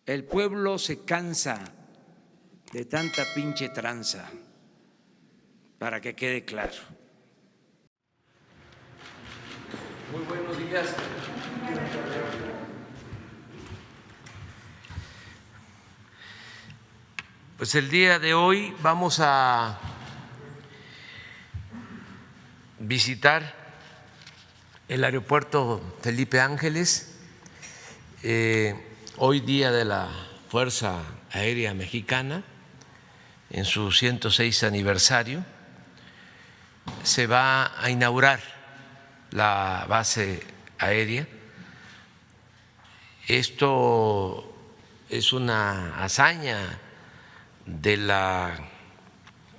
El pueblo se cansa de tanta pinche tranza, para que quede claro. Muy buenos días. Pues el día de hoy vamos a visitar el aeropuerto Felipe Ángeles. Hoy día de la Fuerza Aérea Mexicana, en su 106 aniversario, se va a inaugurar la base aérea. Esto es una hazaña de la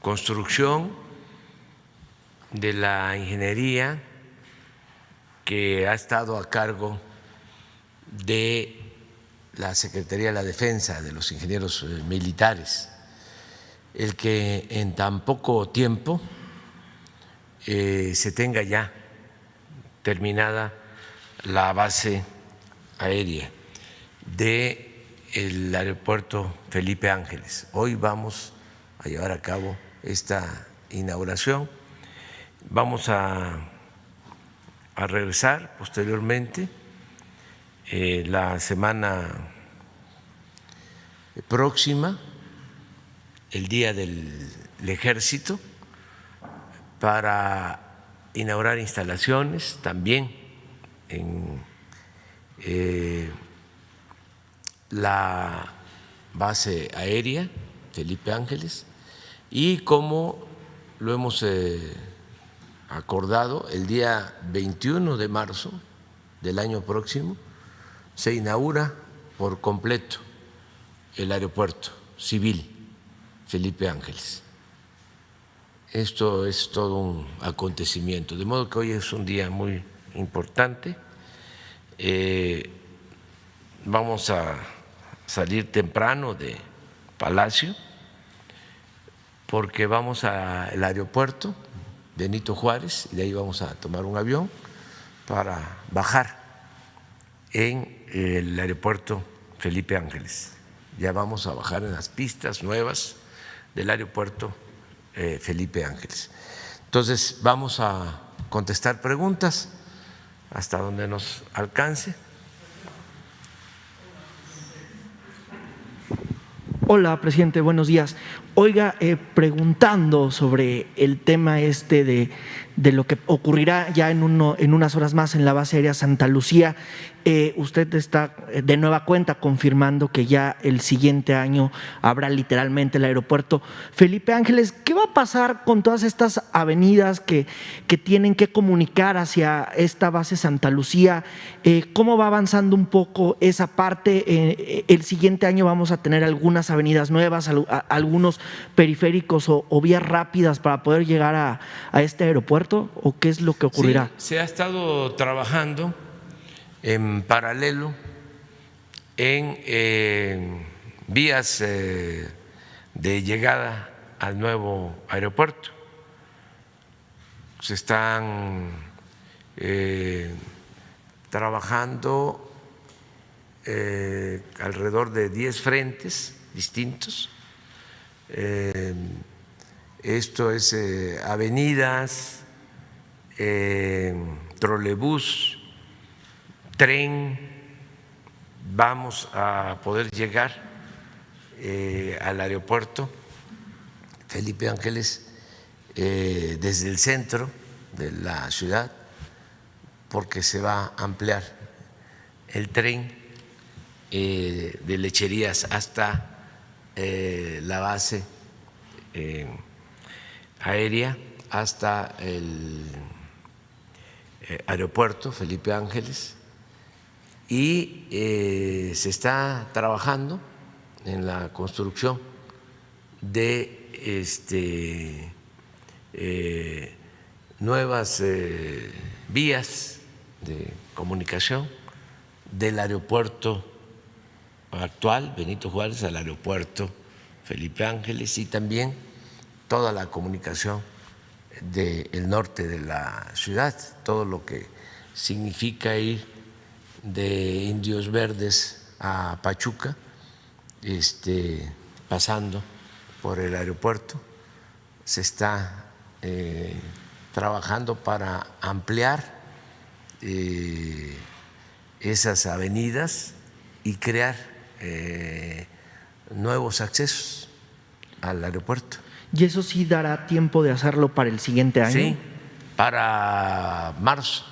construcción, de la ingeniería que ha estado a cargo de la Secretaría de la Defensa, de los ingenieros militares, el que en tan poco tiempo se tenga ya terminada la base aérea del aeropuerto Felipe Ángeles. Hoy vamos a llevar a cabo esta inauguración. Vamos a regresar posteriormente la semana próxima, el Día del Ejército, para inaugurar instalaciones también en la base aérea Felipe Ángeles, y como lo hemos acordado, el día 21 de marzo del año próximo se inaugura por completo el aeropuerto civil Felipe Ángeles. Esto es todo un acontecimiento, de modo que hoy es un día muy importante. Vamos a salir temprano de Palacio porque vamos al aeropuerto Benito Juárez y de ahí vamos a tomar un avión para bajar en el aeropuerto Felipe Ángeles. Ya vamos a bajar en las pistas nuevas del aeropuerto Felipe Ángeles. Entonces vamos a contestar preguntas hasta donde nos alcance. Hola, presidente, buenos días. Oiga, preguntando sobre el tema de lo que ocurrirá ya en unas horas más en la base aérea Santa Lucía, usted está de nueva cuenta confirmando que ya el siguiente año habrá literalmente el aeropuerto Felipe Ángeles. ¿Qué va a pasar con todas estas avenidas que tienen que comunicar hacia esta base Santa Lucía? ¿Cómo va avanzando un poco esa parte? El siguiente año vamos a tener algunas avenidas nuevas, algunos periféricos o vías rápidas para poder llegar a este aeropuerto, ¿o qué es lo que ocurrirá? Sí, se ha estado trabajando en paralelo en vías de llegada al nuevo aeropuerto. Se están trabajando alrededor de 10 frentes distintos. Esto es avenidas, trolebús, tren. Vamos a poder llegar al aeropuerto Felipe Ángeles desde el centro de la ciudad, porque se va a ampliar el tren de Lecherías hasta la base aérea, hasta el aeropuerto Felipe Ángeles, y se está trabajando en la construcción de nuevas vías de comunicación del aeropuerto actual Benito Juárez al aeropuerto Felipe Ángeles, y también toda la comunicación del norte de la ciudad, todo lo que significa ir de Indios Verdes a Pachuca, pasando por el aeropuerto. Se está trabajando para ampliar esas avenidas y crear nuevos accesos al aeropuerto. ¿Y eso sí dará tiempo de hacerlo para el siguiente año? Sí, para marzo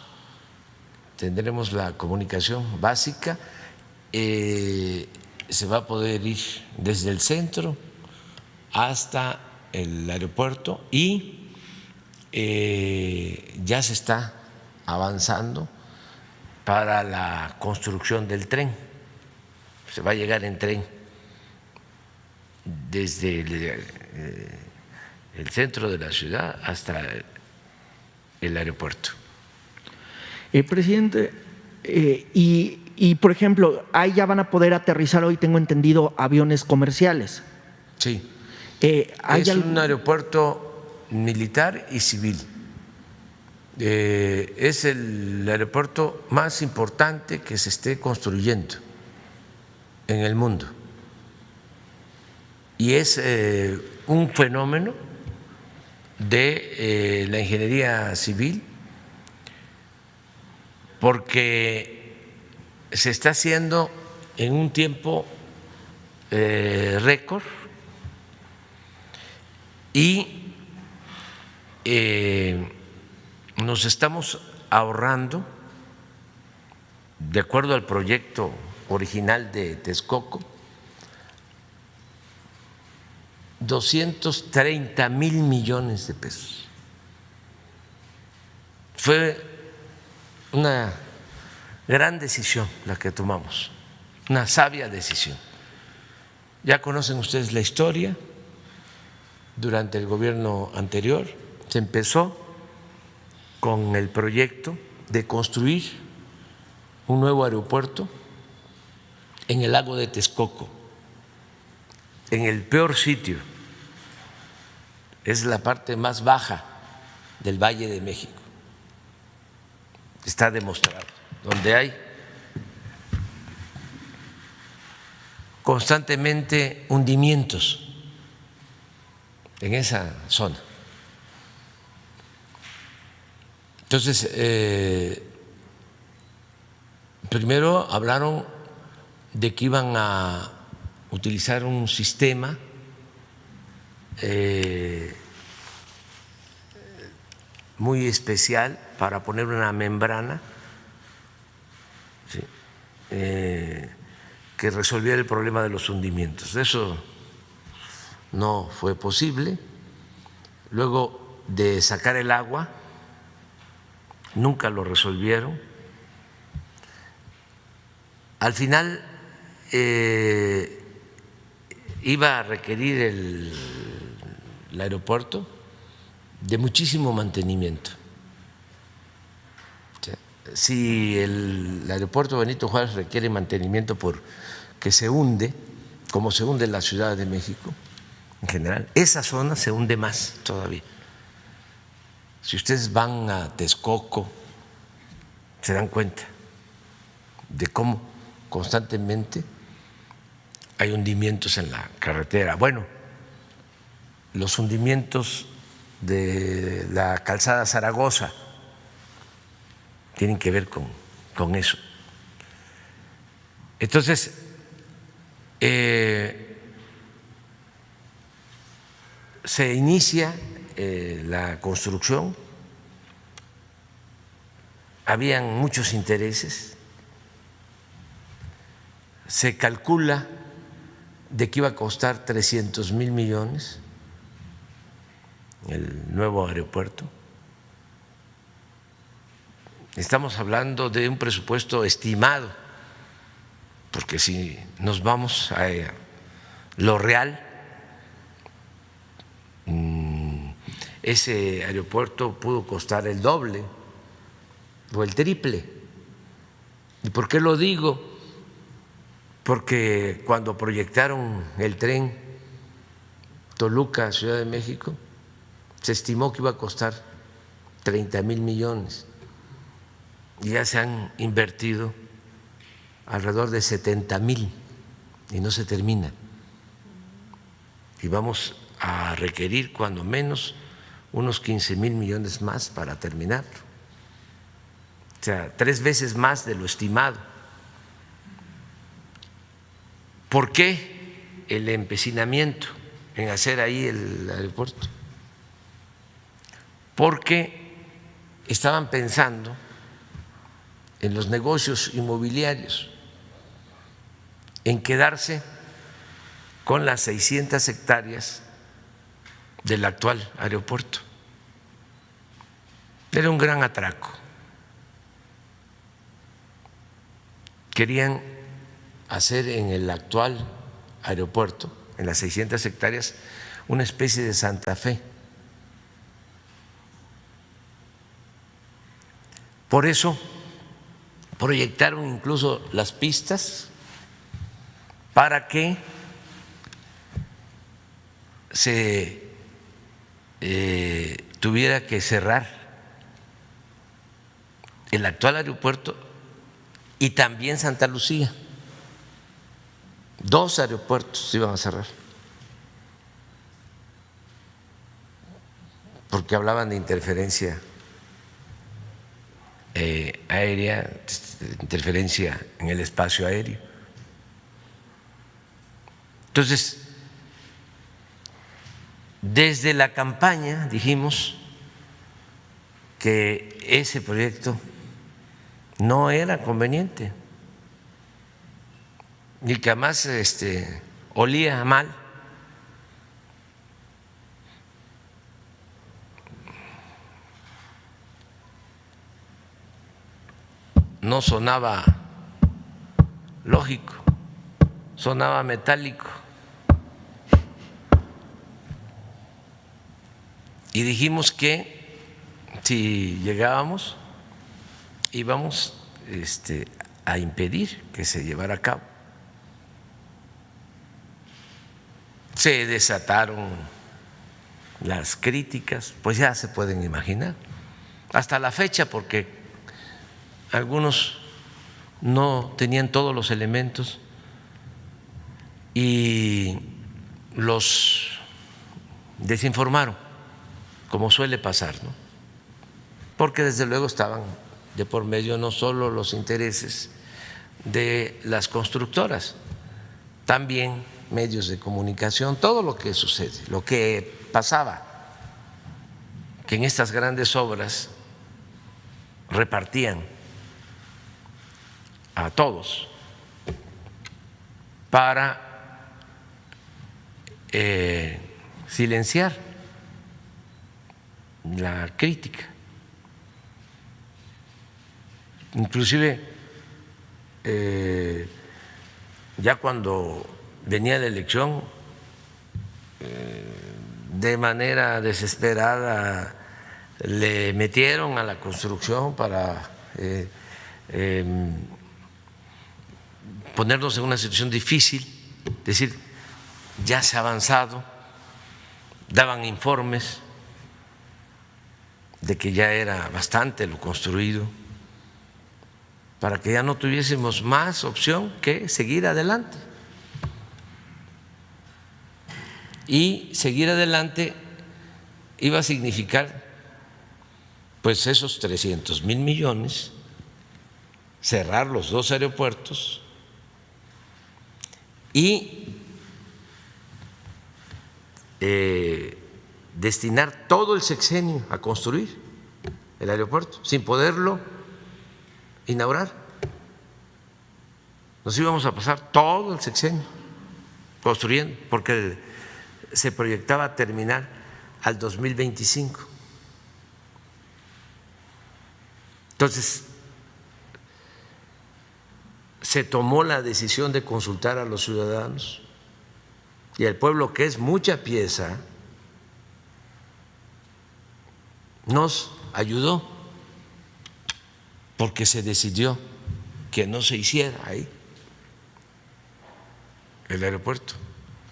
tendremos la comunicación básica. Se va a poder ir desde el centro hasta el aeropuerto y ya se está avanzando para la construcción del tren. Se va a llegar en tren desde el centro de la ciudad hasta el aeropuerto. Presidente, y por ejemplo, ahí ya van a poder aterrizar hoy, tengo entendido, aviones comerciales. Sí, es un aeropuerto militar y civil. Es el aeropuerto más importante que se esté construyendo en el mundo y es un fenómeno de la ingeniería civil porque se está haciendo en un tiempo récord y nos estamos ahorrando, de acuerdo al proyecto original de Texcoco, 230,000 millones de pesos. Fue una gran decisión la que tomamos, una sabia decisión. Ya conocen ustedes la historia. Durante el gobierno anterior se empezó con el proyecto de construir un nuevo aeropuerto en el lago de Texcoco, en el peor sitio, es la parte más baja del Valle de México, está demostrado, donde hay constantemente hundimientos en esa zona. Entonces, primero hablaron de que iban a utilizar un sistema muy especial para poner una membrana, ¿sí?, que resolviera el problema de los hundimientos. Eso no fue posible. Luego de sacar el agua, nunca lo resolvieron. Al final iba a requerir el aeropuerto de muchísimo mantenimiento. Si el aeropuerto Benito Juárez requiere mantenimiento porque se hunde, como se hunde la Ciudad de México en general, esa zona se hunde más todavía. Si ustedes van a Texcoco, se dan cuenta de cómo constantemente hay hundimientos en la carretera. Bueno, los hundimientos de la calzada Zaragoza tienen que ver con eso. Entonces, se inicia la construcción, habían muchos intereses, se calcula de que iba a costar 300,000 millones el nuevo aeropuerto. Estamos hablando de un presupuesto estimado, porque si nos vamos a lo real, ese aeropuerto pudo costar el doble o el triple. ¿Y por qué lo digo? Porque cuando proyectaron el tren Toluca-Ciudad de México, se estimó que iba a costar 30,000 millones y ya se han invertido alrededor de 70,000 y no se termina. Y vamos a requerir cuando menos unos 15,000 millones más para terminarlo. O sea, 3 veces más de lo estimado. ¿Por qué el empecinamiento en hacer ahí el aeropuerto? Porque estaban pensando en los negocios inmobiliarios, en quedarse con las 600 hectáreas del actual aeropuerto. Era un gran atraco. Querían hacer en el actual aeropuerto, en las 600 hectáreas, una especie de Santa Fe. Por eso proyectaron incluso las pistas para que se tuviera que cerrar el actual aeropuerto y también Santa Lucía. 2 aeropuertos se iban a cerrar porque hablaban de interferencia aérea, interferencia en el espacio aéreo. Entonces, desde la campaña dijimos que ese proyecto no era conveniente y que además olía mal. No sonaba lógico, sonaba metálico. Y dijimos que si llegábamos íbamos a impedir que se llevara a cabo. Se desataron las críticas, pues ya se pueden imaginar, hasta la fecha, porque algunos no tenían todos los elementos y los desinformaron, como suele pasar, ¿no? Porque desde luego estaban de por medio no solo los intereses de las constructoras, también medios de comunicación, todo lo que sucede, lo que pasaba, que en estas grandes obras repartían a todos para silenciar la crítica. Inclusive ya cuando venía la elección, de manera desesperada le metieron a la construcción para ponernos en una situación difícil, decir, ya se ha avanzado, daban informes de que ya era bastante lo construido, para que ya no tuviésemos más opción que seguir adelante. Y seguir adelante iba a significar pues esos 300,000 millones, cerrar los 2 aeropuertos y destinar todo el sexenio a construir el aeropuerto sin poderlo inaugurar. Nos íbamos a pasar todo el sexenio construyendo, porque se proyectaba terminar al 2025. Entonces, se tomó la decisión de consultar a los ciudadanos y el pueblo, que es mucha pieza, nos ayudó porque se decidió que no se hiciera ahí el aeropuerto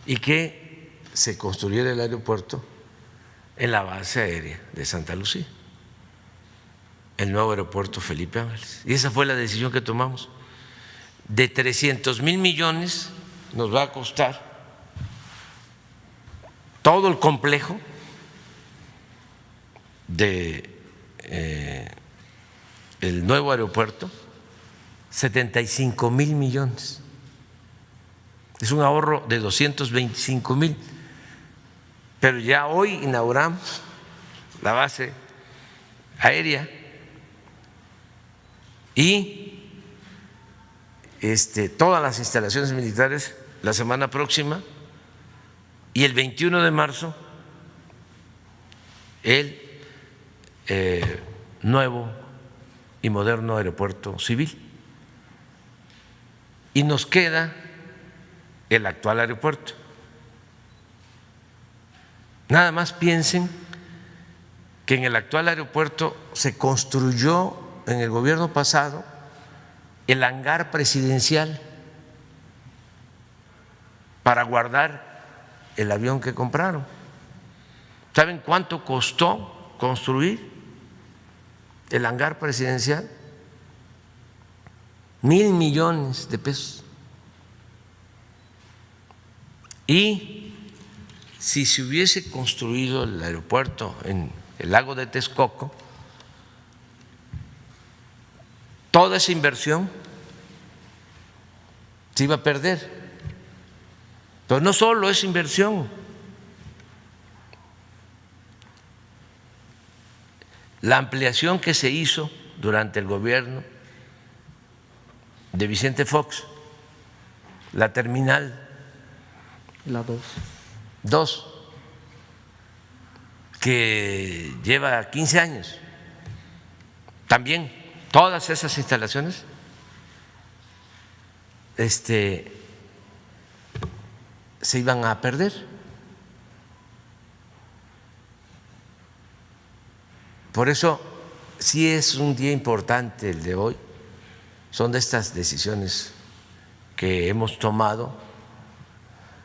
y que se construyera el aeropuerto en la base aérea de Santa Lucía, el nuevo aeropuerto Felipe Ángeles. Y esa fue la decisión que tomamos. De 300,000 millones nos va a costar todo el complejo de el nuevo aeropuerto 75,000 millones. Es un ahorro de 225,000. Pero ya hoy inauguramos la base aérea y todas las instalaciones militares la semana próxima, y el 21 de marzo el nuevo y moderno aeropuerto civil. Y nos queda el actual aeropuerto. Nada más piensen que en el actual aeropuerto se construyó en el gobierno pasado el hangar presidencial para guardar el avión que compraron. ¿Saben cuánto costó construir el hangar presidencial? 1,000 millones de pesos. Y si se hubiese construido el aeropuerto en el lago de Texcoco, toda esa inversión se iba a perder. Pero no solo es inversión, la ampliación que se hizo durante el gobierno de Vicente Fox, la terminal La 2, que lleva 15 años, también todas esas instalaciones se iban a perder. Por eso sí es un día importante el de hoy. Son de estas decisiones que hemos tomado,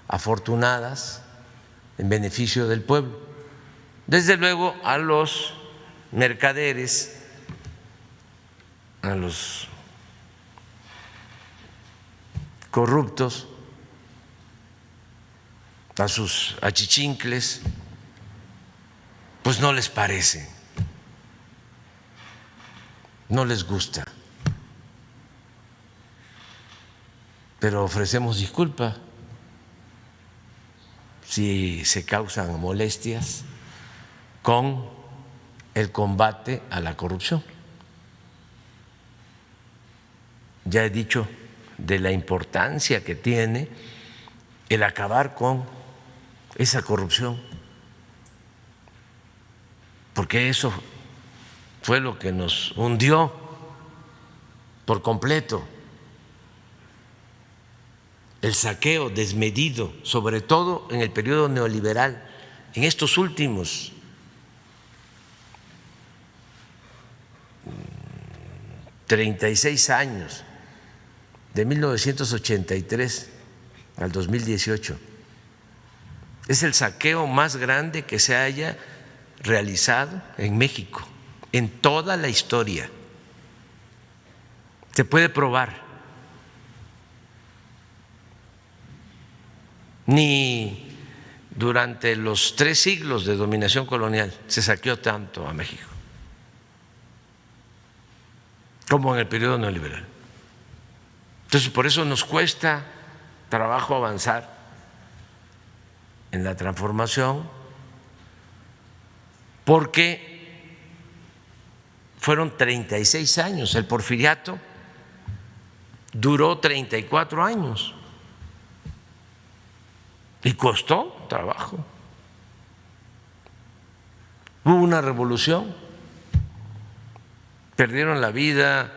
afortunadas, en beneficio del pueblo. Desde luego a los mercaderes, a los corruptos, a sus achichincles, pues no les parece, no les gusta, pero ofrecemos disculpa si se causan molestias con el combate a la corrupción. Ya he dicho de la importancia que tiene el acabar con esa corrupción, porque eso fue lo que nos hundió por completo. El saqueo desmedido, sobre todo en el periodo neoliberal, en estos últimos 36 años, de 1983 al 2018, es el saqueo más grande que se haya realizado en México en toda la historia. Se puede probar. Ni durante los 3 siglos de dominación colonial se saqueó tanto a México como en el periodo neoliberal. Entonces, por eso nos cuesta trabajo avanzar en la transformación, porque fueron 36 años, el porfiriato duró 34 años y costó trabajo. Hubo una revolución, perdieron la vida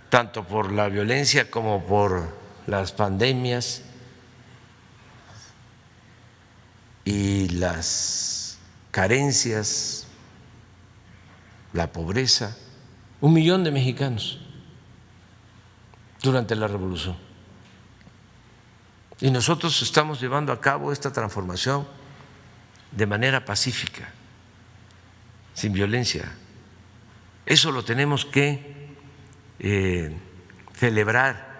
tanto por la violencia como por las pandemias y las carencias, la pobreza, 1 millón de mexicanos durante la revolución. Y nosotros estamos llevando a cabo esta transformación de manera pacífica, sin violencia. Eso lo tenemos que celebrar.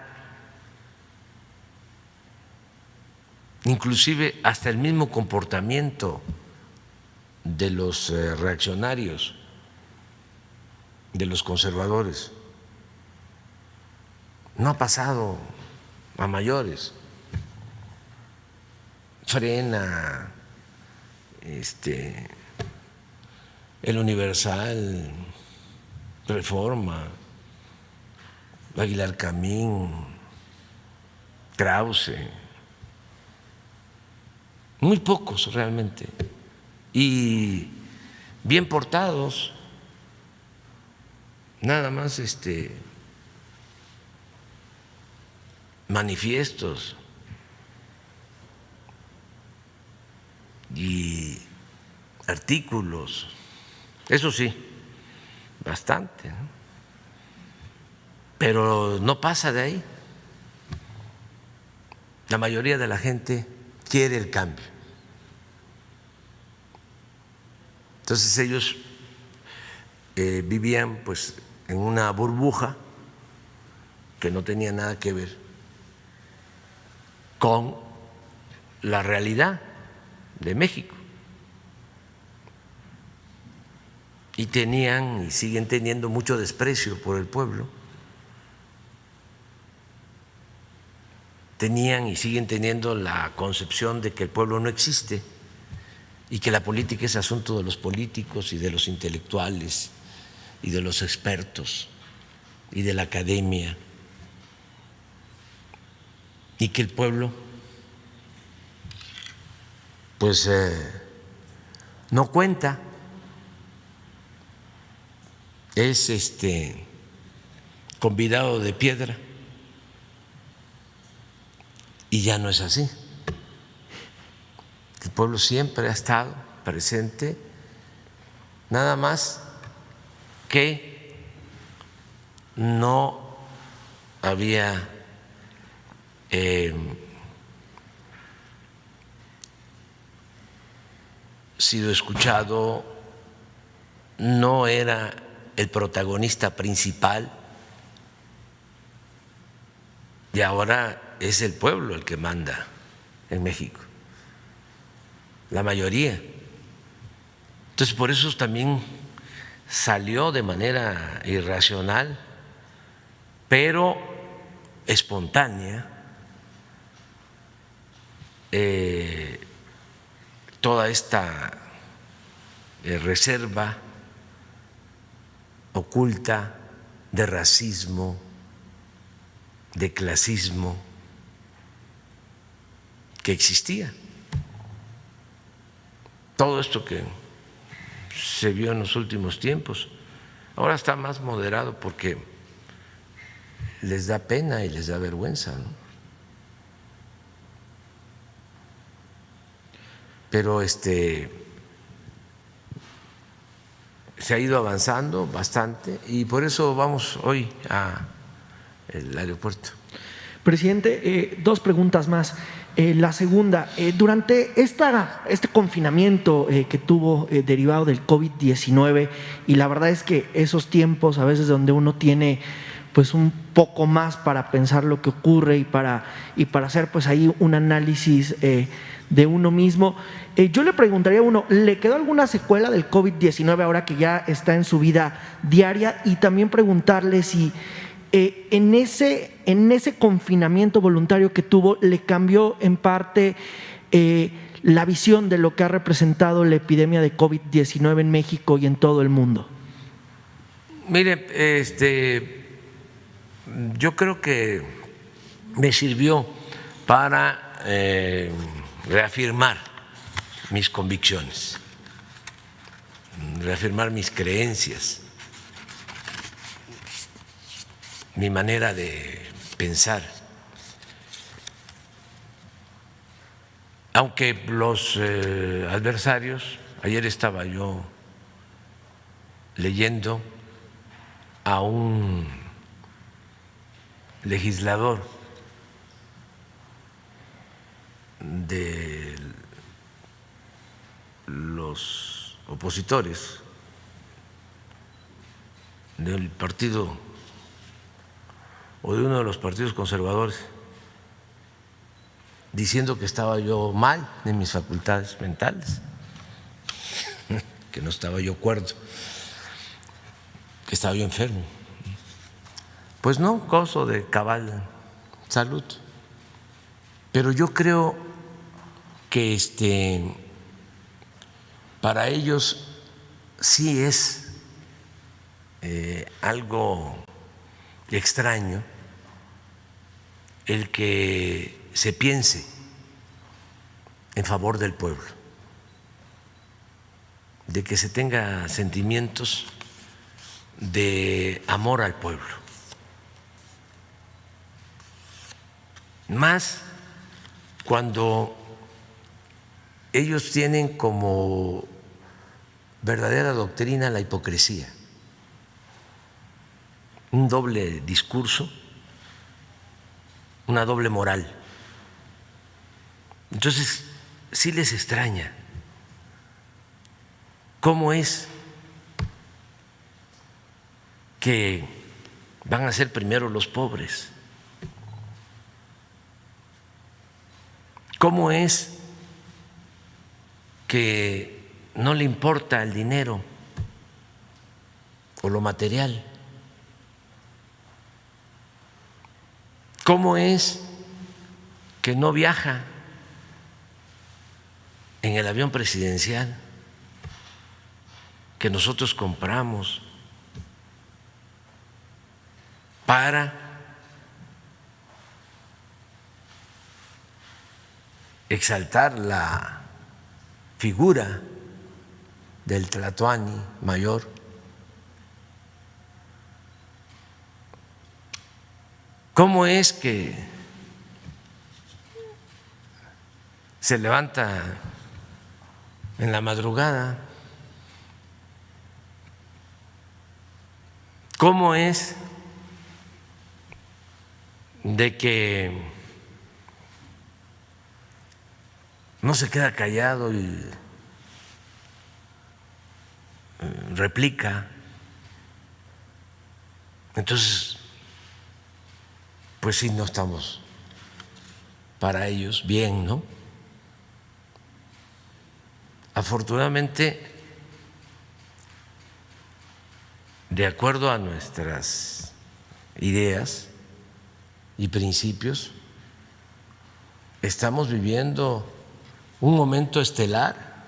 inclusive hasta el mismo comportamiento de los reaccionarios, de los conservadores. No ha pasado a mayores. Frena, el Universal, Reforma, Aguilar Camín, Krause, muy pocos realmente, y bien portados, nada más manifiestos y artículos, eso sí, bastante, ¿no? Pero no pasa de ahí. La mayoría de la gente quiere el cambio. Entonces ellos vivían pues en una burbuja que no tenía nada que ver con la realidad de México. Y tenían y siguen teniendo mucho desprecio por el pueblo. Tenían y siguen teniendo la concepción de que el pueblo no existe y que la política es asunto de los políticos y de los intelectuales y de los expertos y de la academia, y que el pueblo pues no cuenta, es convidado de piedra. Y ya no es así. El pueblo siempre ha estado presente, nada más que no había sido escuchado, no era el protagonista principal, y ahora es el pueblo el que manda en México, la mayoría. Entonces, por eso también salió de manera irracional, pero espontánea, toda esta reserva oculta de racismo, de clasismo que existía. Todo esto que se vio en los últimos tiempos ahora está más moderado porque les da pena y les da vergüenza, ¿no? Pero se ha ido avanzando bastante y por eso vamos hoy al aeropuerto. Presidente, dos preguntas más. La segunda, durante este confinamiento que tuvo derivado del COVID-19, y la verdad es que esos tiempos a veces donde uno tiene pues un poco más para pensar lo que ocurre y para hacer pues ahí un análisis de uno mismo, yo le preguntaría a uno, ¿le quedó alguna secuela del COVID-19 ahora que ya está en su vida diaria? Y también preguntarle si en ese confinamiento voluntario que tuvo, ¿le cambió en parte la visión de lo que ha representado la epidemia de COVID-19 en México y en todo el mundo? Mire, yo creo que me sirvió para reafirmar mis convicciones, reafirmar mis creencias, mi manera de pensar. Aunque los adversarios, ayer estaba yo leyendo a un legislador de los opositores del partido o de uno de los partidos conservadores diciendo que estaba yo mal en mis facultades mentales, que no estaba yo cuerdo, que estaba yo enfermo. Pues no, gozo de cabal salud. Pero yo creo que para ellos sí es algo extraño el que se piense en favor del pueblo, de que se tenga sentimientos de amor al pueblo, más cuando ellos tienen como verdadera doctrina la hipocresía, un doble discurso, una doble moral. Entonces, sí les extraña cómo es que van a ser primero los pobres, cómo es que no le importa el dinero o lo material, cómo es que no viaja en el avión presidencial que nosotros compramos para exaltar la figura del Tlatoani mayor. ¿Cómo es que se levanta en la madrugada? ¿Cómo es de que no se queda callado y replica? Entonces, pues sí, no estamos para ellos bien, ¿no? Afortunadamente, de acuerdo a nuestras ideas y principios, estamos viviendo un momento estelar.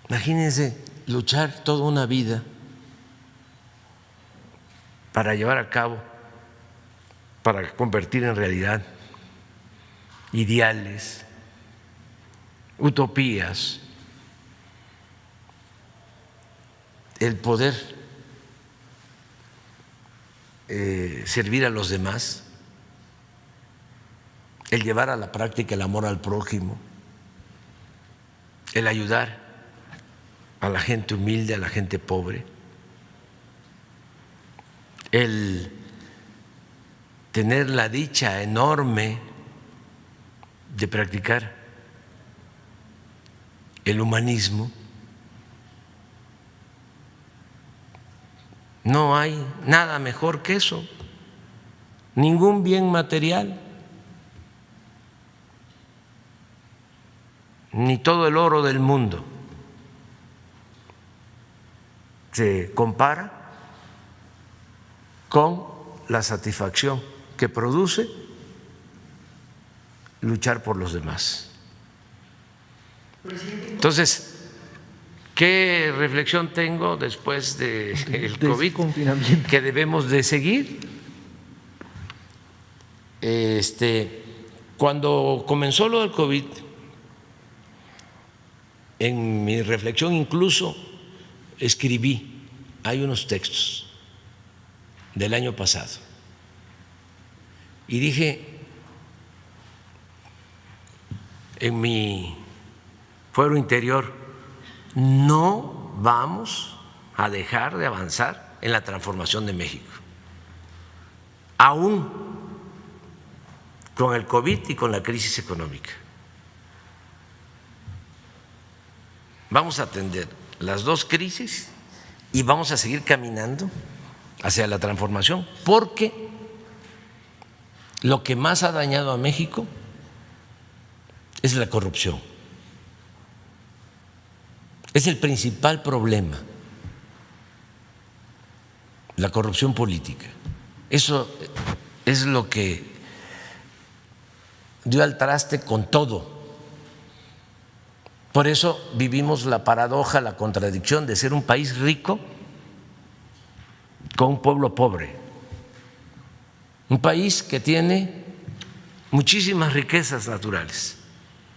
Imagínense luchar toda una vida para llevar a cabo, para convertir en realidad ideales, utopías, el poder servir a los demás, el llevar a la práctica el amor al prójimo, el ayudar a la gente humilde, a la gente pobre, el tener la dicha enorme de practicar el humanismo. No hay nada mejor que eso, ningún bien material, ni todo el oro del mundo se compara con la satisfacción que produce luchar por los demás. Entonces, ¿qué reflexión tengo después del COVID? Que debemos de seguir. Cuando comenzó lo del COVID, en mi reflexión incluso escribí, hay unos textos del año pasado, y dije en mi fuero interior: no vamos a dejar de avanzar en la transformación de México, aún con el COVID y con la crisis económica. Vamos a atender las dos crisis y vamos a seguir caminando hacia la transformación, porque lo que más ha dañado a México es la corrupción. Es el principal problema, la corrupción política. Eso es lo que dio al traste con todo. Por eso vivimos la paradoja, la contradicción de ser un país rico con un pueblo pobre. Un país que tiene muchísimas riquezas naturales,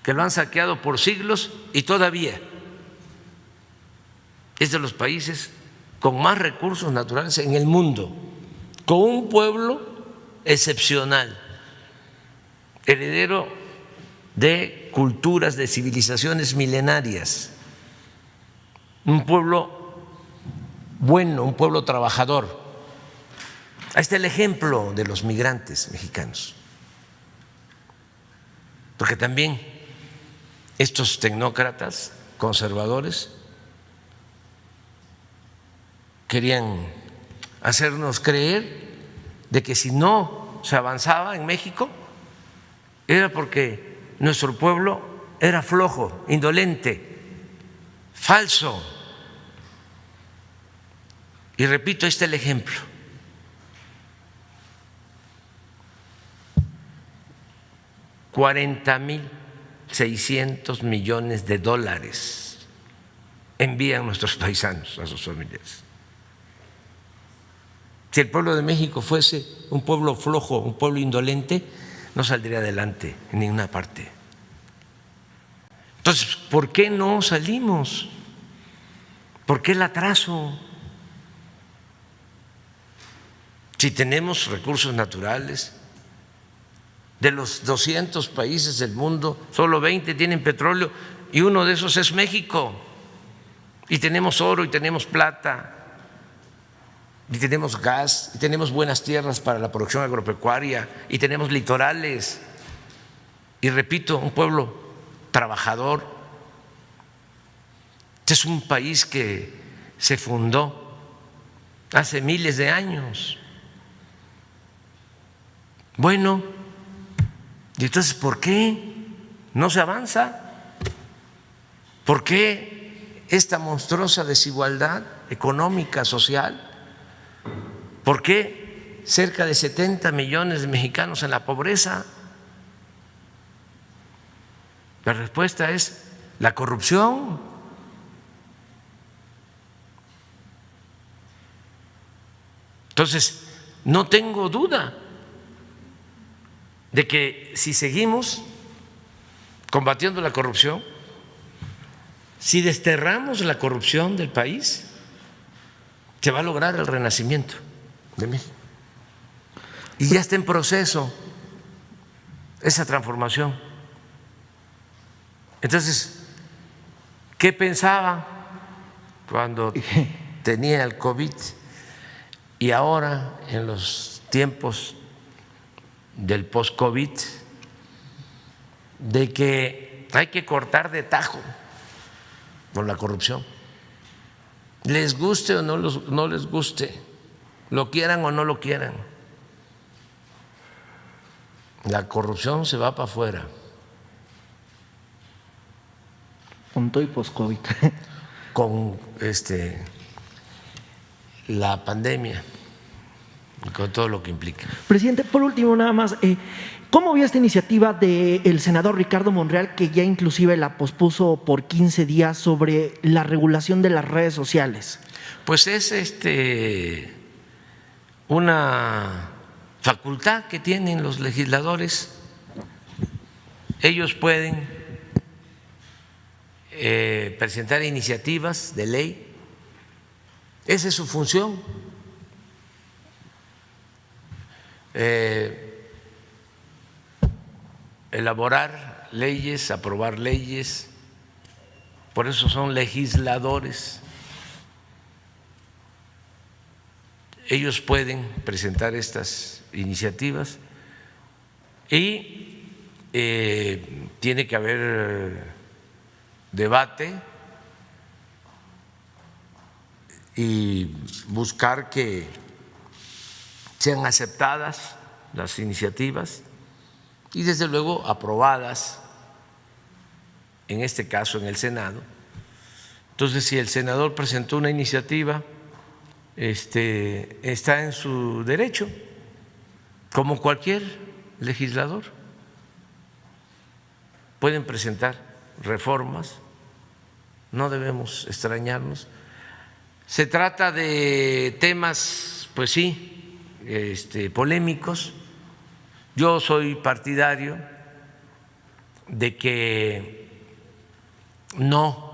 que lo han saqueado por siglos y todavía es de los países con más recursos naturales en el mundo, con un pueblo excepcional, heredero de culturas, de civilizaciones milenarias, un pueblo bueno, un pueblo trabajador. Ahí está el ejemplo de los migrantes mexicanos, porque también estos tecnócratas conservadores querían hacernos creer de que si no se avanzaba en México era porque nuestro pueblo era flojo, indolente, falso. Y repito, este es el ejemplo. $40.600 millones envían nuestros paisanos a sus familiares. Si el pueblo de México fuese un pueblo flojo, un pueblo indolente, no saldría adelante en ninguna parte. Entonces, ¿por qué no salimos? ¿Por qué el atraso? Si tenemos recursos naturales, de los 200 países del mundo, solo 20 tienen petróleo y uno de esos es México. Y tenemos oro y tenemos plata y tenemos gas y tenemos buenas tierras para la producción agropecuaria y tenemos litorales. Y repito, un pueblo trabajador. Este es un país que se fundó hace miles de años. Bueno, ¿y entonces por qué no se avanza? ¿Por qué esta monstruosa desigualdad económica, social? ¿Por qué cerca de 70 millones de mexicanos en la pobreza? La respuesta es la corrupción. Entonces, no tengo duda de que si seguimos combatiendo la corrupción, si desterramos la corrupción del país, se va a lograr el renacimiento de México. Y ya está en proceso esa transformación. Entonces, ¿qué pensaba cuando tenía el COVID y ahora en los tiempos del post-COVID? De que hay que cortar de tajo con la corrupción. Les guste o no les guste, lo quieran o no lo quieran, la corrupción se va para afuera. Punto y post-COVID. Con la pandemia y con todo lo que implica. Presidente, por último nada más, ¿cómo vio esta iniciativa del senador Ricardo Monreal, que ya inclusive la pospuso por 15 días, sobre la regulación de las redes sociales? Pues es una facultad que tienen los legisladores. Ellos pueden presentar iniciativas de ley. Esa es su función. Elaborar leyes, aprobar leyes, por eso son legisladores. Ellos pueden presentar estas iniciativas y tiene que haber debate y buscar que sean aceptadas las iniciativas y desde luego aprobadas en este caso en el Senado. Entonces, si el senador presentó una iniciativa, está en su derecho, como cualquier legislador. Pueden presentar reformas, no debemos extrañarnos. Se trata de temas, pues sí, polémicos. Yo soy partidario de que no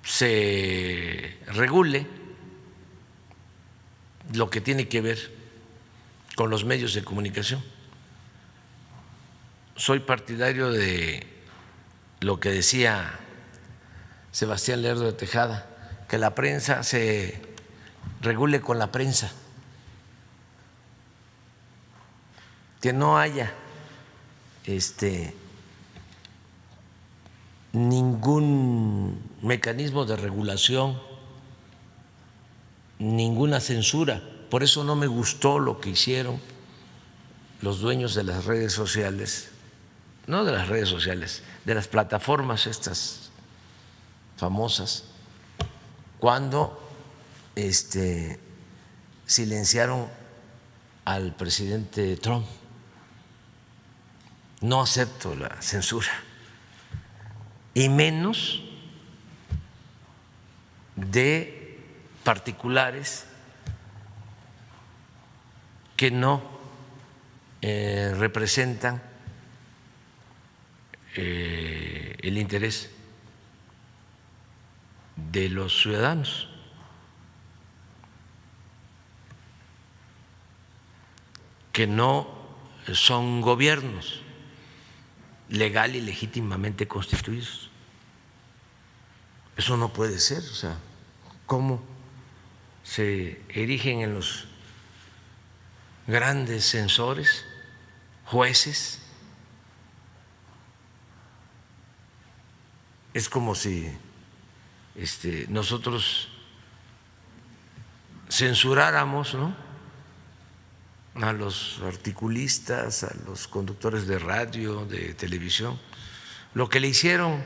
se regule lo que tiene que ver con los medios de comunicación. Soy partidario de lo que decía Sebastián Lerdo de Tejada, que la prensa se regule con la prensa, que no haya ningún mecanismo de regulación, ninguna censura. Por eso no me gustó lo que hicieron los dueños de las redes sociales, no de las redes sociales, de las plataformas estas famosas, cuando silenciaron al presidente Trump. No acepto la censura, y menos de particulares que no representan el interés de los ciudadanos. Que no son gobiernos legal y legítimamente constituidos. Eso no puede ser. O sea, ¿cómo se erigen en los grandes censores, jueces? Es como si nosotros censuráramos, ¿no?, a los articulistas, a los conductores de radio, de televisión, lo que le hicieron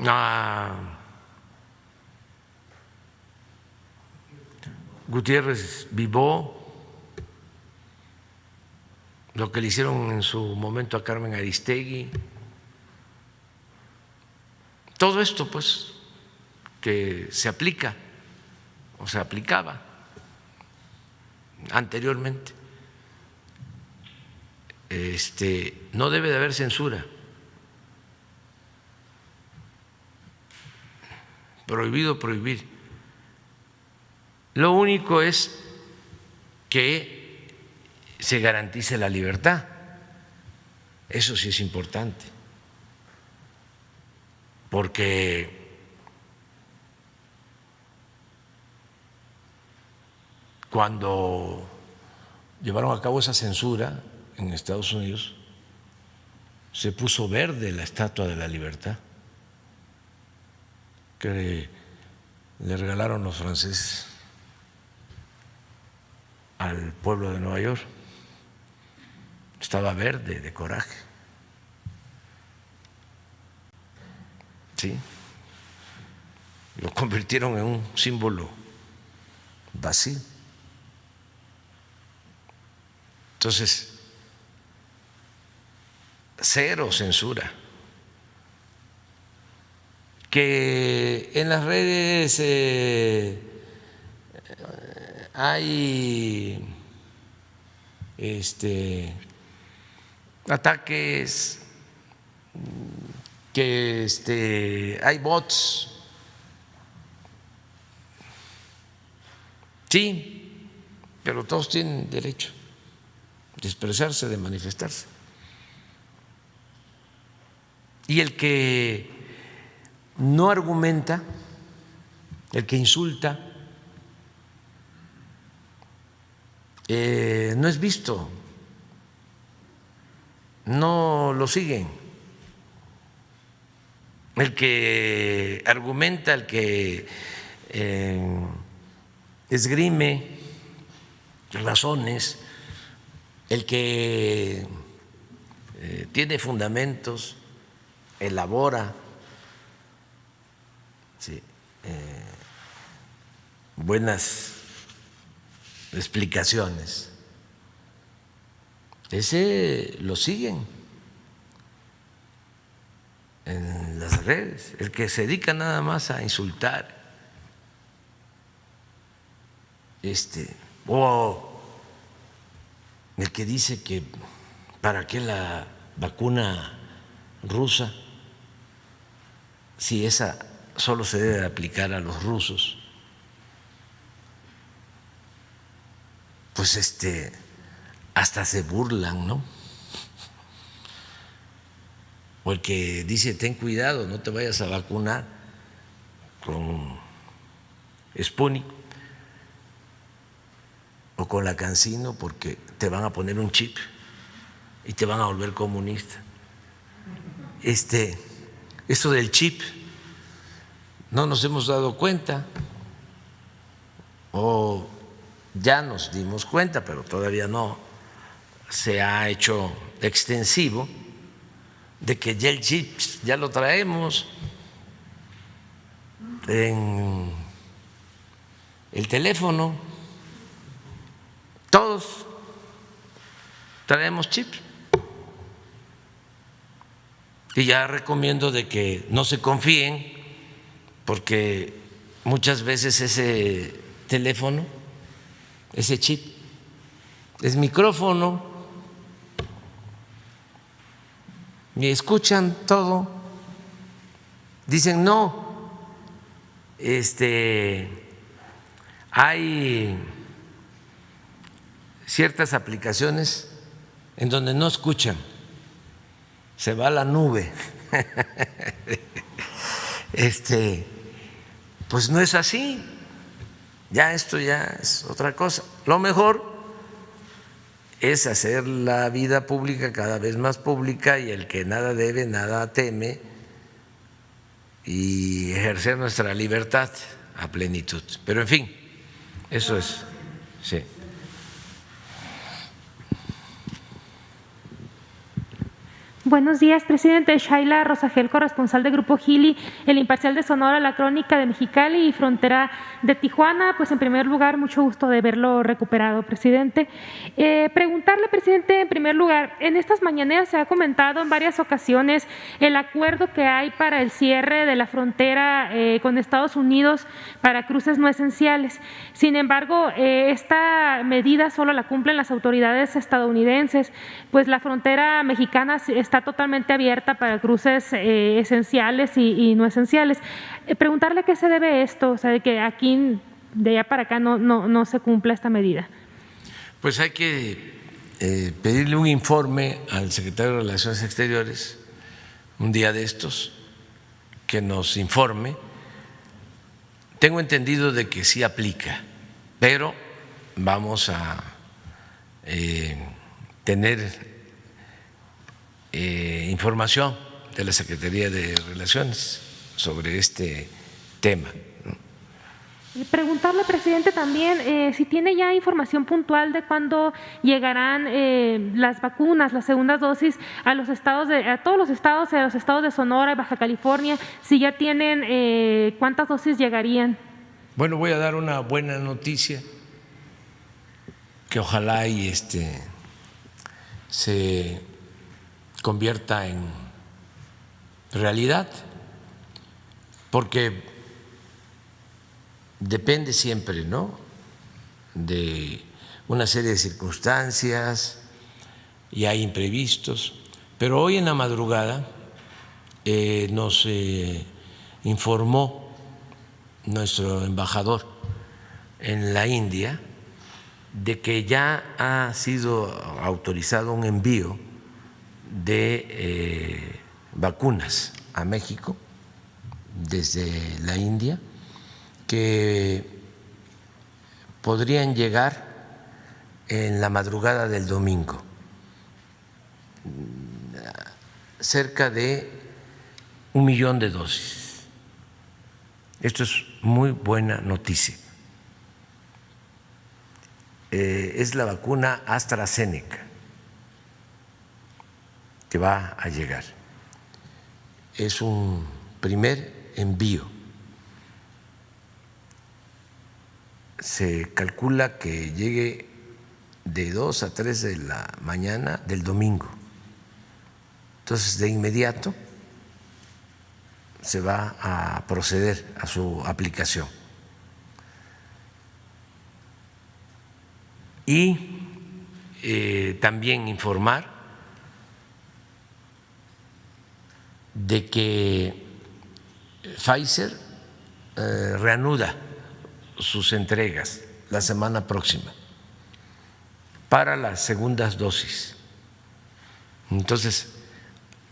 a Gutiérrez Vivó, lo que le hicieron en su momento a Carmen Aristegui. Todo esto, pues, que se aplica o se aplicaba anteriormente, no debe de haber censura. Prohibido prohibir. Lo único es que se garantice la libertad. Eso sí es importante, porque cuando llevaron a cabo esa censura en Estados Unidos, se puso verde la Estatua de la Libertad que le regalaron los franceses al pueblo de Nueva York. Estaba verde de coraje. Sí, lo convirtieron en un símbolo vacío. Entonces, cero censura. Que en las redes hay ataques, que hay bots, sí, pero todos tienen derecho de expresarse, de manifestarse. Y el que no argumenta, el que insulta, no es visto, no lo siguen. El que argumenta, el que esgrime razones, el que tiene fundamentos, elabora buenas explicaciones, ese lo siguen en las redes. El que se dedica nada más a insultar, o el que dice que para qué la vacuna rusa si esa solo se debe aplicar a los rusos, pues hasta se burlan, ¿no? O el que dice ten cuidado, no te vayas a vacunar con Sputnik o con la CanSino porque te van a poner un chip y te van a volver comunista. Eso del chip no nos hemos dado cuenta, o ya nos dimos cuenta, pero todavía no se ha hecho extensivo, de que ya el chip ya lo traemos en el teléfono, todos traemos chip. Y ya recomiendo de que no se confíen, porque muchas veces ese teléfono, ese chip, es micrófono y escuchan todo. Dicen no, hay ciertas aplicaciones en donde no escuchan, se va a la nube. Pues no es así, ya esto ya es otra cosa. Lo mejor es hacer la vida pública cada vez más pública, y el que nada debe, nada teme, y ejercer nuestra libertad a plenitud. Pero en fin, eso es, sí. Buenos días, presidente. Shaila Rosagel, corresponsal de Grupo Gili, El Imparcial de Sonora, La Crónica de Mexicali y Frontera de Tijuana. Pues en primer lugar, mucho gusto de verlo recuperado, presidente. Preguntarle, presidente, en primer lugar, en estas mañaneras se ha comentado en varias ocasiones el acuerdo que hay para el cierre de la frontera con Estados Unidos para cruces no esenciales. Sin embargo, esta medida solo la cumplen las autoridades estadounidenses, pues la frontera mexicana está totalmente abierta para cruces esenciales y no esenciales. Preguntarle a qué se debe esto, o sea, de que aquí, de allá para acá, no se cumpla esta medida. Pues hay que pedirle un informe al secretario de Relaciones Exteriores un día de estos, que nos informe. Tengo entendido de que sí aplica, pero vamos a tener información de la Secretaría de Relaciones sobre este tema. Preguntarle, presidente, también si tiene ya información puntual de cuándo llegarán las vacunas, las segundas dosis a los estados, a todos los estados de Sonora y Baja California, si ya tienen cuántas dosis llegarían. Bueno, voy a dar una buena noticia, que ojalá y se convierta en realidad, porque depende siempre, ¿no?, de una serie de circunstancias y hay imprevistos. Pero hoy en la madrugada nos informó nuestro embajador en la India de que ya ha sido autorizado un envío de vacunas a México desde la India, que podrían llegar en la madrugada del domingo, cerca de 1 millón de dosis. Esto es muy buena noticia. Es la vacuna AstraZeneca que va a llegar. es un primer envío. Se calcula que llegue de 2 a 3 de la mañana del domingo. Entonces, de inmediato se va a proceder a su aplicación. Y también informar de que Pfizer reanuda sus entregas la semana próxima para las segundas dosis. Entonces,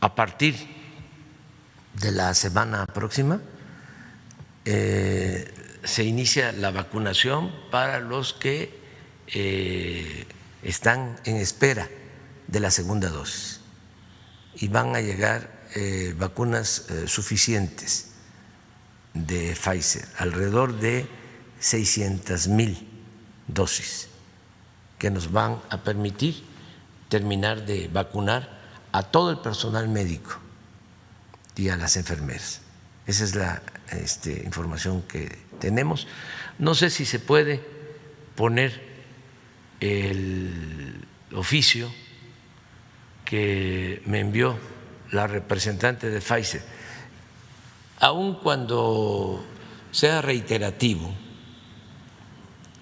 a partir de la semana próxima se inicia la vacunación para los que están en espera de la segunda dosis y van a llegar vacunas suficientes de Pfizer, alrededor de 600,000 dosis que nos van a permitir terminar de vacunar a todo el personal médico y a las enfermeras. Esa es la información que tenemos. No sé si se puede poner el oficio que me envió la representante de Pfizer. Aun cuando sea reiterativo,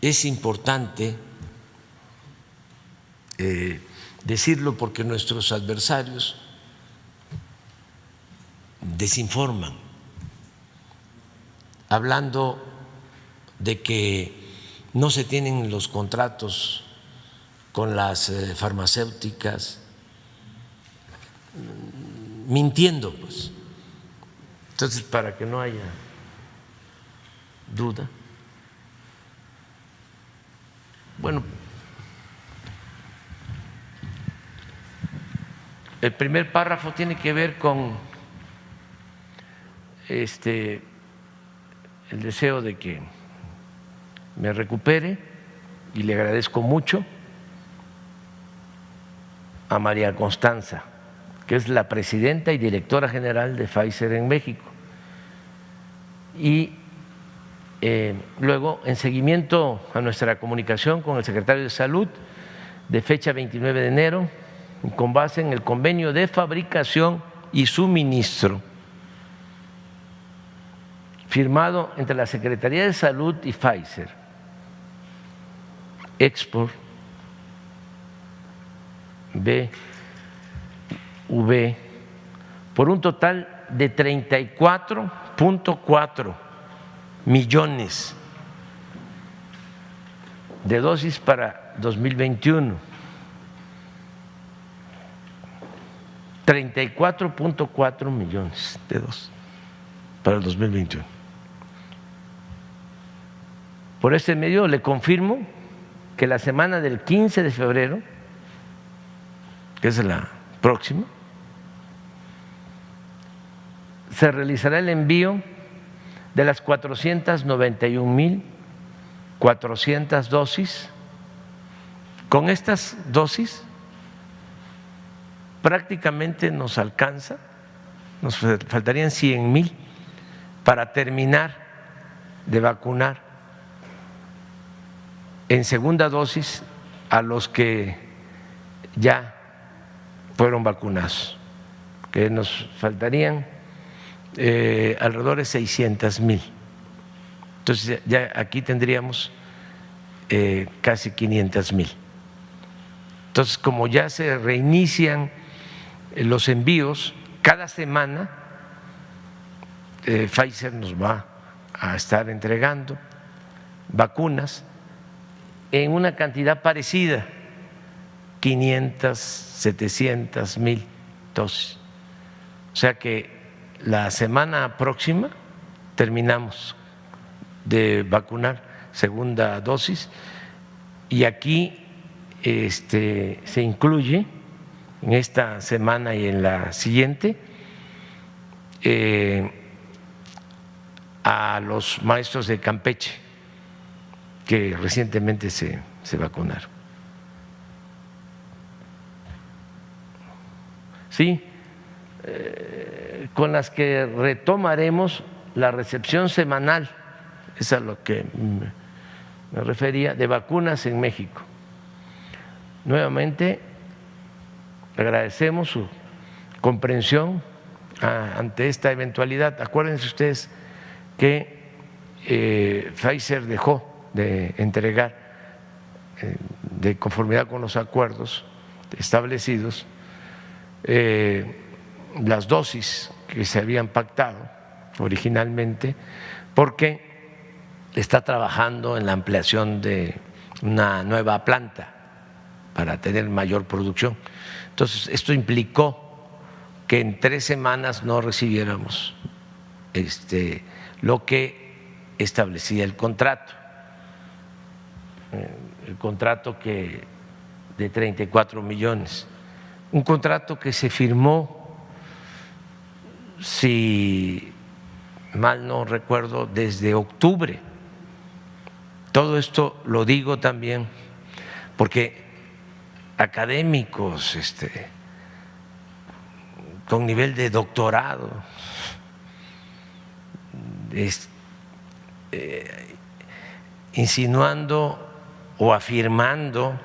es importante decirlo porque nuestros adversarios desinforman, hablando de que no se tienen los contratos con las farmacéuticas, mintiendo, pues. Entonces, para que no haya duda, bueno, el primer párrafo tiene que ver con el deseo de que me recupere y le agradezco mucho a María Constanza, que es la presidenta y directora general de Pfizer en México. Y luego, en seguimiento a nuestra comunicación con el secretario de Salud de fecha 29 de enero, con base en el convenio de fabricación y suministro firmado entre la Secretaría de Salud y Pfizer, Export BV, por un total de 34.4 millones de dosis para 2021, 34.4 millones de dosis para el 2021. Por este medio le confirmo que la semana del 15 de febrero, que es la próxima, se realizará el envío de las 491,400 dosis. Con estas dosis prácticamente nos alcanza, nos faltarían 100,000 para terminar de vacunar en segunda dosis a los que ya fueron vacunados, que nos faltarían alrededor de 600,000. Entonces ya aquí tendríamos casi 500,000. Entonces, como ya se reinician los envíos, cada semana Pfizer nos va a estar entregando vacunas en una cantidad parecida, 500, 700,000 dosis. O sea que la semana próxima terminamos de vacunar segunda dosis y aquí se incluye en esta semana y en la siguiente a los maestros de Campeche que recientemente se vacunaron. Sí, con las que retomaremos la recepción semanal, es a lo que me refería, de vacunas en México. Nuevamente, agradecemos su comprensión ante esta eventualidad. Acuérdense ustedes que Pfizer dejó de entregar, de conformidad con los acuerdos establecidos, las dosis que se habían pactado originalmente, porque está trabajando en la ampliación de una nueva planta para tener mayor producción. Entonces, esto implicó que en 3 semanas no recibiéramos lo que establecía el contrato que de 34 millones, un contrato que se firmó, si mal no recuerdo, desde octubre. Todo esto lo digo también porque académicos con nivel de doctorado insinuando o afirmando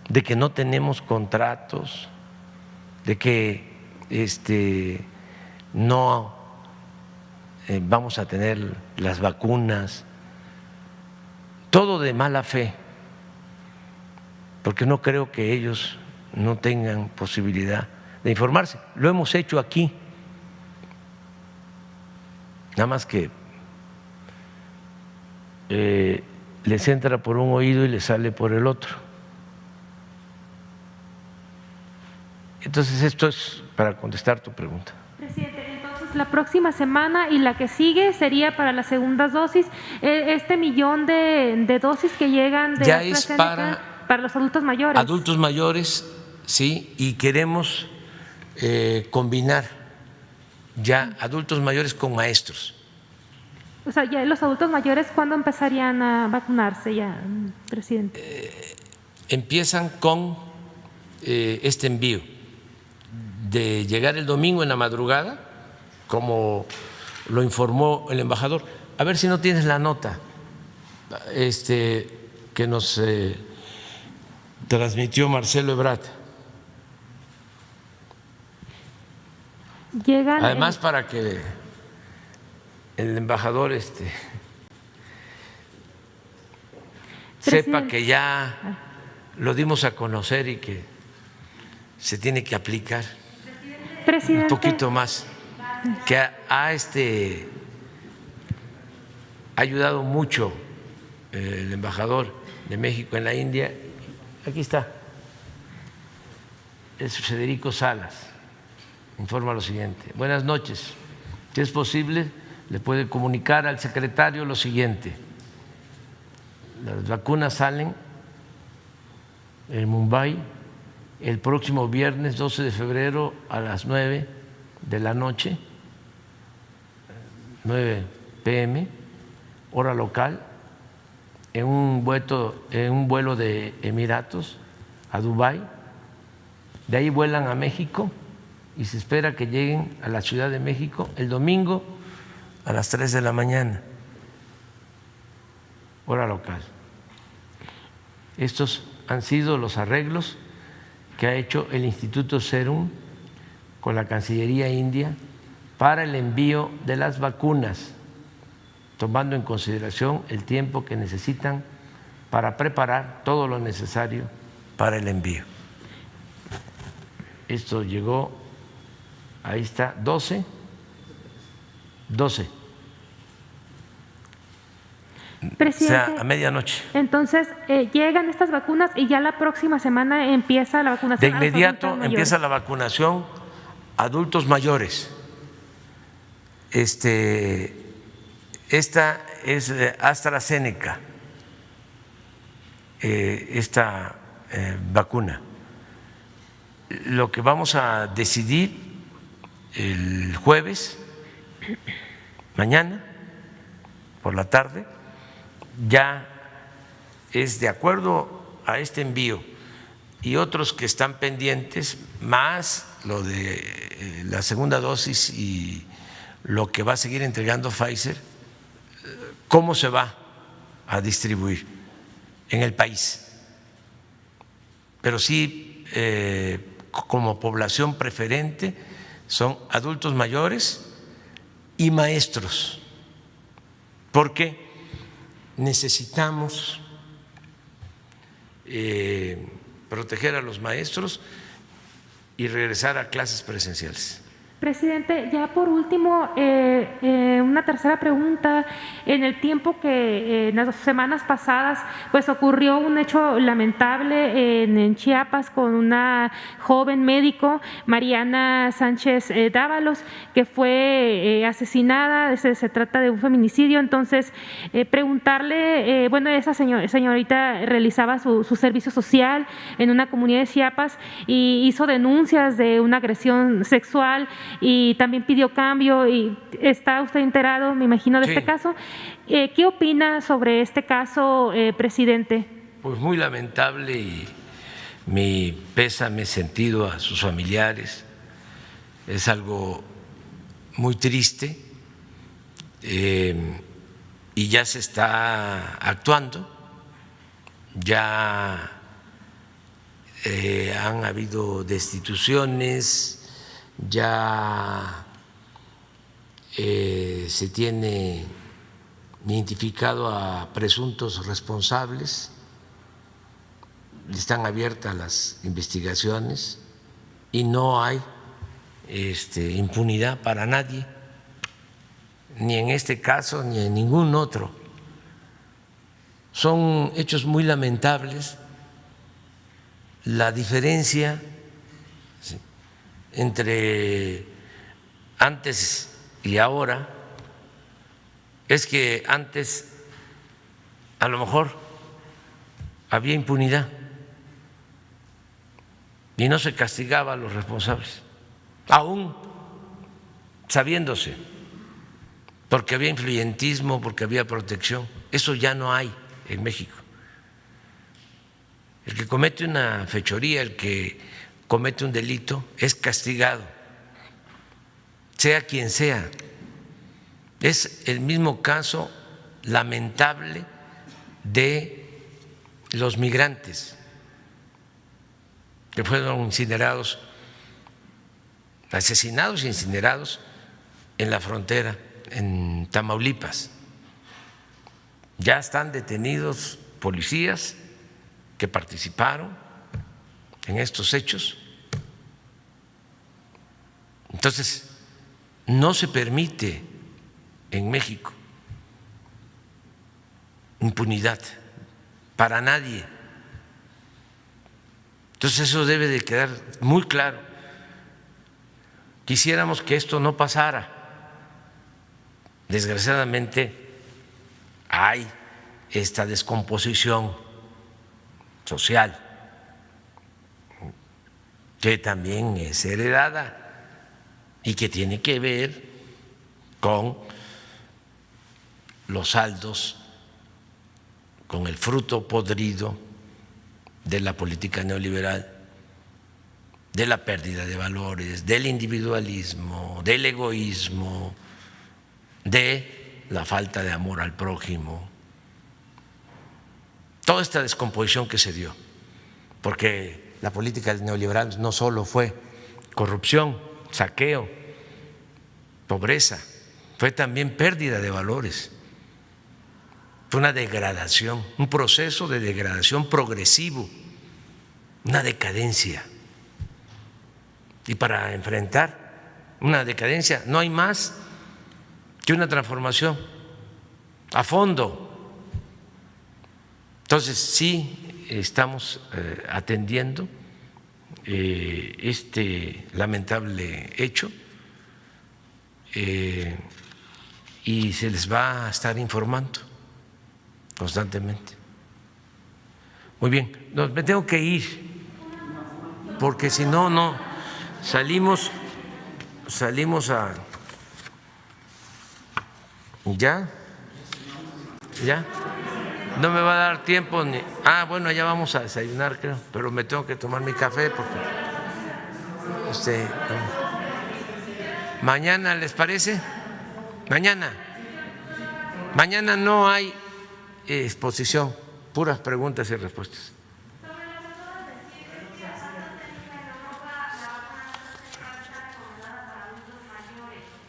de que no tenemos contratos, de que no vamos a tener las vacunas, todo de mala fe, porque no creo que ellos no tengan posibilidad de informarse. Lo hemos hecho aquí, nada más que les entra por un oído y les sale por el otro. Entonces, esto es para contestar tu pregunta. Presidente, entonces la próxima semana y la que sigue sería para las segundas dosis. Este millón de dosis que llegan de ya es para los adultos mayores. Adultos mayores, sí, y queremos combinar ya adultos mayores con maestros. O sea, ya los adultos mayores, ¿cuándo empezarían a vacunarse ya, presidente? Empiezan con este envío de llegar el domingo en la madrugada, como lo informó el embajador. A ver si no tienes la nota que nos transmitió Marcelo Ebrard. Además, para que el embajador sepa que ya lo dimos a conocer y que se tiene que aplicar un poquito más, que ha ayudado mucho el embajador de México en la India. Aquí está, es Federico Salas, informa lo siguiente: buenas noches, si es posible le puede comunicar al secretario lo siguiente: las vacunas salen en Mumbai el próximo viernes 12 de febrero a las 9 de la noche, 9 p.m., hora local, en un vuelo de Emiratos a Dubái. De ahí vuelan a México y se espera que lleguen a la Ciudad de México el domingo a las 3 de la mañana, hora local. Estos han sido los arreglos que ha hecho el Instituto Serum con la Cancillería India para el envío de las vacunas, tomando en consideración el tiempo que necesitan para preparar todo lo necesario para el envío. Esto llegó, ahí está, 12. Presidente, o sea, a medianoche. Entonces, llegan estas vacunas y ya la próxima semana empieza la vacunación. De inmediato empieza la vacunación a adultos mayores. Esta es AstraZeneca, esta vacuna. Lo que vamos a decidir el jueves, mañana por la tarde, ya es de acuerdo a este envío y otros que están pendientes, más lo de la segunda dosis y lo que va a seguir entregando Pfizer, ¿cómo se va a distribuir en el país? Pero sí, como población preferente, son adultos mayores y maestros, porque necesitamos proteger a los maestros y regresar a clases presenciales. Presidente, ya por último, una tercera pregunta. En el tiempo que en las semanas pasadas pues ocurrió un hecho lamentable en Chiapas con una joven médico, Mariana Sánchez Dávalos, que fue asesinada. Se trata de un feminicidio. Entonces, preguntarle, bueno, esa señorita realizaba su servicio social en una comunidad de Chiapas y hizo denuncias de una agresión sexual y también pidió cambio. Y está usted enterado, me imagino, de este caso. ¿Qué opina sobre este caso, presidente? Pues muy lamentable, y mi pésame sentido a sus familiares. Es algo muy triste, y ya se está actuando. Ya han habido destituciones, ya se tiene identificado a presuntos responsables, están abiertas las investigaciones y no hay impunidad para nadie, ni en este caso ni en ningún otro. Son hechos muy lamentables. La diferencia entre antes y ahora es que antes a lo mejor había impunidad y no se castigaba a los responsables, aún sabiéndose, porque había influyentismo, porque había protección. Eso ya no hay en México. El que comete una fechoría, el que comete un delito, es castigado, sea quien sea. Es el mismo caso lamentable de los migrantes que fueron incinerados, asesinados e incinerados en la frontera, en Tamaulipas. Ya están detenidos policías que participaron en estos hechos. Entonces, no se permite en México impunidad para nadie. Entonces, eso debe de quedar muy claro. Quisiéramos que esto no pasara. Desgraciadamente, hay esta descomposición social que también es heredada y que tiene que ver con los saldos, con el fruto podrido de la política neoliberal, de la pérdida de valores, del individualismo, del egoísmo, de la falta de amor al prójimo. Toda esta descomposición que se dio, porque la política neoliberal no solo fue corrupción, saqueo, pobreza, fue también pérdida de valores, fue una degradación, un proceso de degradación progresivo, una decadencia. Y para enfrentar una decadencia no hay más que una transformación a fondo. Entonces, sí estamos atendiendo este lamentable hecho y se les va a estar informando constantemente. Muy bien, me tengo que ir porque si no, no salimos a… ¿Ya? No me va a dar tiempo ni… bueno, ya vamos a desayunar, creo, pero me tengo que tomar mi café porque… Mañana, ¿les parece? Mañana. Mañana no hay exposición, puras preguntas y respuestas.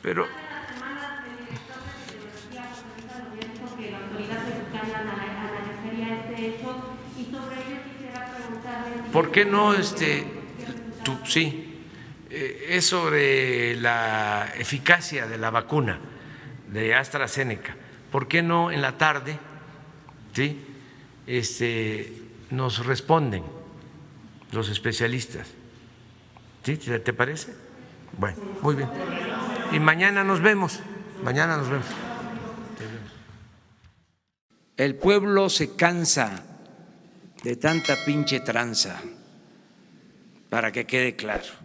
Pero ¿por qué no sí, es sobre la eficacia de la vacuna de AstraZeneca? ¿Por qué no en la tarde, sí, nos responden los especialistas? ¿Sí? ¿Te parece? Bueno, muy bien. Y mañana nos vemos. Mañana nos vemos. El pueblo se cansa de tanta pinche tranza, para que quede claro.